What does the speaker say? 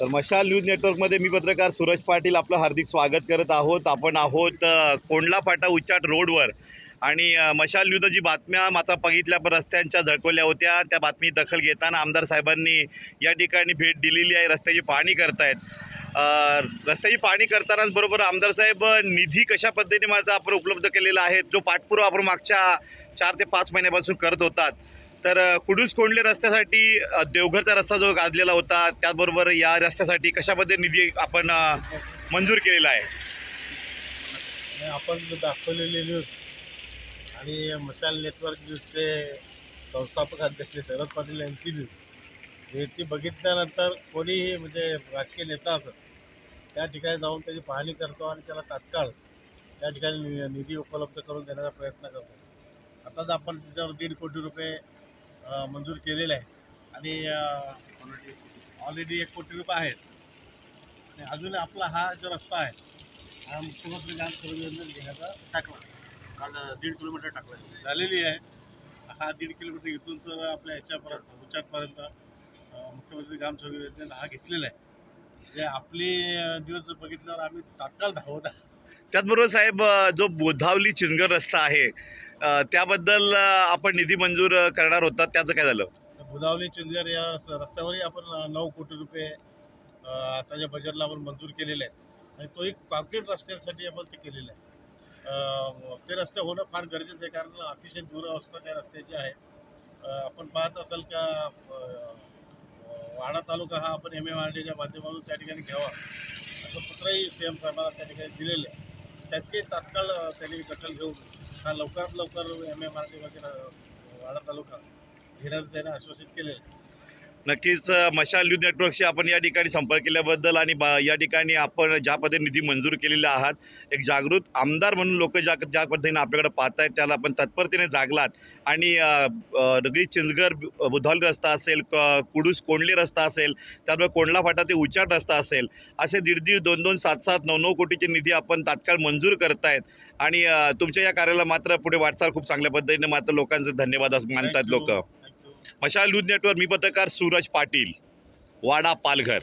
तर मशाल न्यूज नेटवर्कमध्ये मी पत्रकार सूरज पाटील आपलं हार्दिक स्वागत करत आहोत. आपण आहोत कोंडला फाटा उच्चाट रोडवर आणि मशाल न्यूजनं जी बातम्या माता बघितल्या पण रस्त्यांच्या झळकवल्या होत्या, त्या बातमी दखल घेताना आमदार साहेबांनी या ठिकाणी भेट दिलेली आहे. रस्त्याची पाहणी करतायत. रस्त्याची पाहणी करतानाच बरोबर आमदार साहेब निधी कशा पद्धतीने माझा आपण उपलब्ध केलेला आहे, जो पाठपुरावा आपण मागच्या 4 ते 5 महिन्यापासून करत होतात. तर कुडूस कोंडले रस्त्यासाठी देवघरचा रस्ता जो गाजलेला होता, त्याचबरोबर या रस्त्यासाठी कशा पद्धतीने निधी आपण मंजूर केलेला आहे. आपण दाखवलेली न्यूज आणि मशाल नेटवर्क न्यूजचे संस्थापक अध्यक्ष शरद पाटील यांची न्यूज ती बघितल्यानंतर कोणीही म्हणजे राजकीय नेता असत त्या ठिकाणी जाऊन त्याची पाहणी करतो आणि त्याला तात्काळ त्या ठिकाणी निधी उपलब्ध करून देण्याचा प्रयत्न करतो. आताच आपण त्याच्यावर 1.5 कोटी रुपये मंजूर केलेले आहे आणि ऑलरेडी 1 कोटी रुपये आहेत आणि अजून आपला हा जो रस्ता आहे हा मुख्यमंत्री ग्राम सडक योजनेत घेण्याचा टाकला, काल 1.5 किलोमीटर टाकला झालेली आहे. हा 1.5 किलोमीटर इथून तर आपल्या ह्याच्यापर्यंत उच्चाटपर्यंत मुख्यमंत्री ग्राम सडक योजनेत हा घेतलेला आहे. जे आपली न्यूज बघितल्यावर आम्ही तात्काळ धावत आहे. त्याचबरोबर साहेब, जो बोधावली चिंचगड रस्ता आहे त्याबद्दल आपण निधी मंजूर करणार होता, त्याचं काय झालं? बुधावली चिंचगड या रस्त्यावरही आपण 9 कोटी रुपये आताच्या बजेटला आपण मंजूर केलेले आहेत आणि तोही कॉन्क्रीट रस्त्यासाठी आपण ते केलेलं आहे. ते रस्ते होणं फार गरजेचं आहे कारण अतिशय दुरावस्था त्या रस्त्याची आहे. आपण पाहत असाल का वाडा तालुका हा आपण MMRDच्या माध्यमातून त्या ठिकाणी घ्यावा असं पत्रही CM साहेबांना त्या ठिकाणी दिलेलं आहे. त्याची तात्काळ त्यांनी दखल घेऊन हा लवकरात लवकर MMRDमध्ये वाडा तालुका घेण्याचं त्याने आश्वासित केलेलं आहे. नक्कीच मशाल न्यूज नेटवर्कशी आपण या ठिकाणी संपर्क केल्याबद्दल आणि या ठिकाणी आपण ज्या पद्धतीने निधी मंजूर केलेला आहात, एक जागृत आमदार म्हणून लोक ज्या पद्धतीने आपल्याकडे पाहत आहेत त्याला आपण तत्परतेने जागलात आणि नगरी चिंचगड बुधावली रस्ता असेल, कुडूस कोंडले रस्ता असेल, त्यामुळे कोंडला फाटा ते उच्चाट रस्ता असेल, असे 1.5, 2, 7, 9 कोटीचे निधी आपण तात्काळ मंजूर करतायत आणि तुमच्या या कार्याला मात्र पुढे वाटचाल खूप चांगल्या पद्धतीने मात्र लोकांचे धन्यवाद मानतात लोक. मशाल न्यूज नेटवर्क मी पत्रकार सूरज पाटील, वाडा, पालघर.